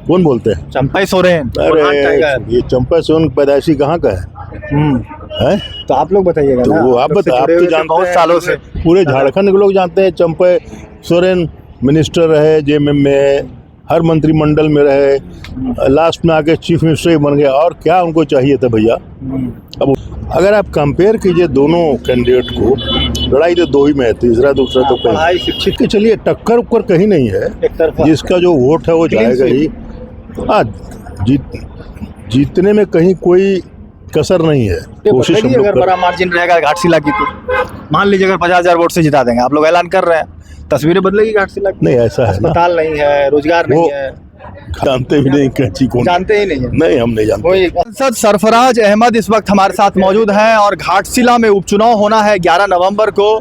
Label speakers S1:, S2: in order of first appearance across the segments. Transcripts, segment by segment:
S1: कौन बोलते हैं?
S2: चंपई सोरेन।
S1: अरे ये चंपा सोरेन पैदाइशी कहाँ का है?
S2: तो आप लोग बताइएगा
S1: तो
S2: ना,
S1: वो आप बता, आप तो जानते
S2: बहुत
S1: हैं,
S2: सालों से
S1: पूरे झारखंड के लोग जानते हैं। चंपा सोरेन मिनिस्टर रहे, जेएमएम में, हर मंत्रिमंडल में रहे, लास्ट में आके चीफ मिनिस्टर ही बन गया। और क्या उनको चाहिए था भैया? अब अगर आप कंपेयर कीजिए दोनों कैंडिडेट को, लड़ाई तो दो ही में है, तीसरा दूसरा तो
S2: पढ़ाई
S1: कहीं
S2: शिक्षित
S1: के। चलिए टक्कर उक्कर कहीं नहीं है,
S2: एक तरफा
S1: जिसका जो वोट है वो जाएगा ही। हाँ, जीतने में कहीं कोई कसर नहीं है। कोशिश हम लोग
S2: अगर बड़ा मार्जिन रहेगा घाटशिला की, तो मान लीजिए अगर 50,000 वोट से जिता देंगे, आप लोग ऐलान कर रहे हैं, तस्वीरें बदलेगी घाटशिला की?
S1: नहीं, ऐसा है ना,
S2: अस्पताल नहीं है, रोजगार नहीं है,
S1: जानते भी नहीं कैची कौन,
S2: जानते ही नहीं है।
S1: नहीं, हम नहीं जानते।
S2: सांसद सरफराज अहमद इस वक्त हमारे साथ मौजूद हैं और घाटशिला में उपचुनाव होना है 11 नवंबर को।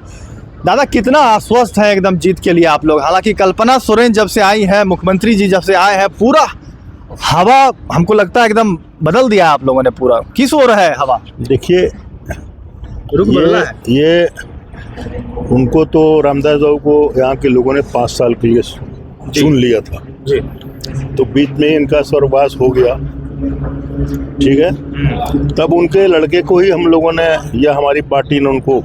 S2: दादा, कितना आश्वस्त है एकदम जीत के लिए आप लोग? हालांकि कल्पना सोरेन जब से आई है, मुख्यमंत्री जी जब से आए हैं, पूरा हवा हमको लगता है एकदम बदल दिया है आप लोगों ने पूरा। किस ओर है हवा?
S1: देखिए, ये उनको तो रामदास बाबू को यहाँ के लोगों ने 5 साल के लिए चुन लिया था
S2: जी।
S1: तो बीच में इनका स्वर्गवास हो गया, ठीक है। तब उनके लड़के को ही हम लोगों ने, या हमारी पार्टी ने उनको,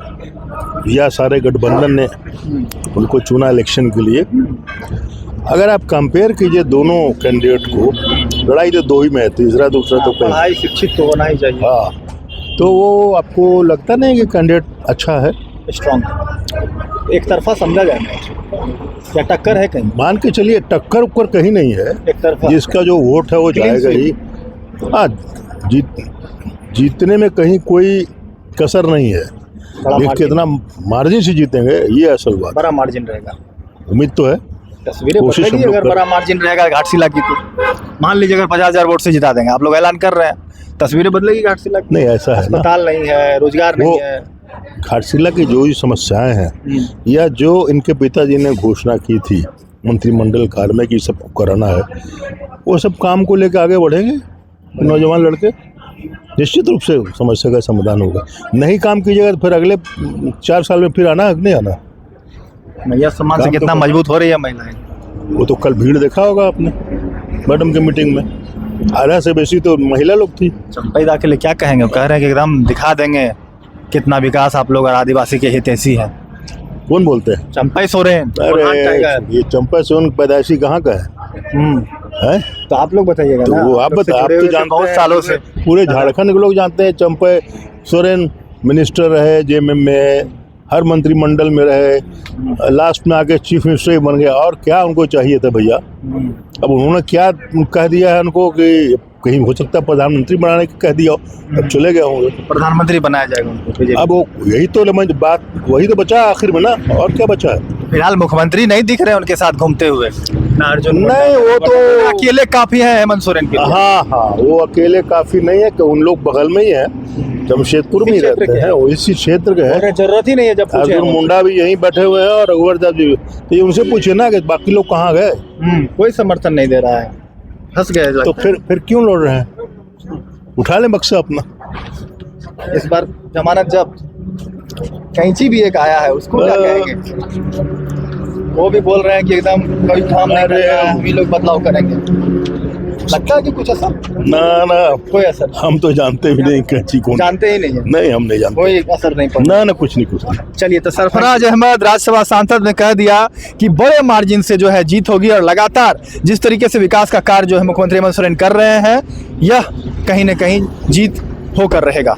S1: या सारे गठबंधन ने उनको चुना इलेक्शन के लिए। अगर आप कंपेयर कीजिए दोनों कैंडिडेट को, लड़ाई तो दो ही में है, तीसरा दूसरा तो कहीं।
S2: पढ़ाई शिक्षित तो होना ही चाहिए।
S1: हाँ, तो वो आपको लगता नहीं कि कैंडिडेट अच्छा है?
S2: स्ट्रॉन्ग, एक तरफा समझा जाए या टक्कर है कहीं?
S1: मान के चलिए टक्कर उक्कर कहीं नहीं है,
S2: एक तरफा
S1: जिसका जो वोट है वो जाएगा ही। हाँ, जीतने में कहीं कोई कसर नहीं है। ये कितना मार्जिन से जीतेंगे, ये असल बात।
S2: बड़ा मार्जिन रहेगा,
S1: उम्मीद तो है।
S2: तस्वीरें
S1: कोशिश हम
S2: बदलेगी
S1: लोग
S2: अगर बड़ा मार्जिन रहेगा घाटशिला की, तो मान लीजिए अगर 50,000 वोट से जिता देंगे, आप लोग ऐलान कर रहे हैं, तस्वीरें बदलेगी घाटशिला की?
S1: नहीं, ऐसा है ना,
S2: अस्पताल नहीं है, रोजगार नहीं है,
S1: घाटशिला की जो भी समस्याएं हैं, या जो इनके पिताजी ने घोषणा की थी मंत्रिमंडल कार्य में कि सबको कराना है, वो सब काम को लेकर आगे बढ़ेंगे नौजवान लड़के। निश्चित रूप से समस्या का समाधान होगा। नहीं काम कीजिएगा तो फिर अगले 4 साल में फिर आना है कि नहीं आना?
S2: मैया समाज से कितना मजबूत हो रही है महिलाएं?
S1: वो तो कल भीड़ देखा होगा आपने मैडम के मीटिंग में, आधा से बेसी तो महिला लोग थी।
S2: चंपई दा के लिए क्या कहेंगे? कह रहे हैं कि एकदम दिखा देंगे कितना विकास आप लोग और आदिवासी के हितैषी हैं।
S1: कौन बोलते हैं?
S2: चंपई सोरेन।
S1: अरे ये चंपा सोरेन पैदाइशी कहाँ का है?
S2: तो आप लोग बताइएगा
S1: तो
S2: ना,
S1: वो आप बता, आप तो जानते
S2: बहुत
S1: हैं,
S2: सालों से
S1: पूरे झारखंड के लोग जानते हैं। चंपा सोरेन मिनिस्टर रहे, जेएमएम में, हर मंत्रिमंडल में रहे, लास्ट में आके चीफ मिनिस्टर ही बन गया। और क्या उनको चाहिए था भैया? अब उन्होंने क्या कह दिया है उनको कि कहीं हो सकता है प्रधानमंत्री बनाने की कह दिया, अब चले गए होंगे।
S2: प्रधानमंत्री बनाया जाएगा उनको।
S1: अब वो यही तो बात, वही तो बचा आखिर में ना, और क्या बचा है?
S2: फिलहाल मुख्यमंत्री नहीं दिख रहे उनके साथ घूमते हुए ना अर्जुन?
S1: नहीं, वो तो
S2: अकेले काफी है हेमंत सोरेन के।
S1: हाँ, वो अकेले काफी नहीं है कि उन लोग बगल में ही है, जमशेदपुर में ही रहते हैं, वो इसी क्षेत्र के हैं।
S2: जरूरत ही नहीं है जब
S1: अर्जुन मुंडा भी यहीं बैठे हुए हैं और रघुवर दास जी। तो ये उनसे पूछे ना कि बाकी लोग कहाँ गए?
S2: कोई समर्थन नहीं दे रहा है, फंस गए।
S1: तो फिर क्यों लड़ रहे हैं? उठा लें बक्सा अपना।
S2: इस बार जमानत जब्त, कैंची भी एक आया है, उसको क्या कहेंगे? वो भी बोल रहे हैं कि एकदम कोई काम नहीं कर रहा है, हम ही लोग बदलाव करेंगे। लगता है कि कुछ असर?
S1: ना,
S2: कोई असर?
S1: हम तो जानते भी नहीं कैची कौन,
S2: जानते ही नहीं है।
S1: नहीं, हम नहीं जानते,
S2: कोई असर नहीं पड़ा।
S1: ना, कुछ नहीं।
S2: चलिए, तो सरफराज अहमद राज्यसभा सांसद ने कह दिया कि बड़े मार्जिन से जो है जीत होगी, और लगातार जिस तरीके से विकास का कार्य जो है मुख्यमंत्री हेमंत सोरेन कर रहे हैं, यह कहीं न कहीं जीत होकर रहेगा।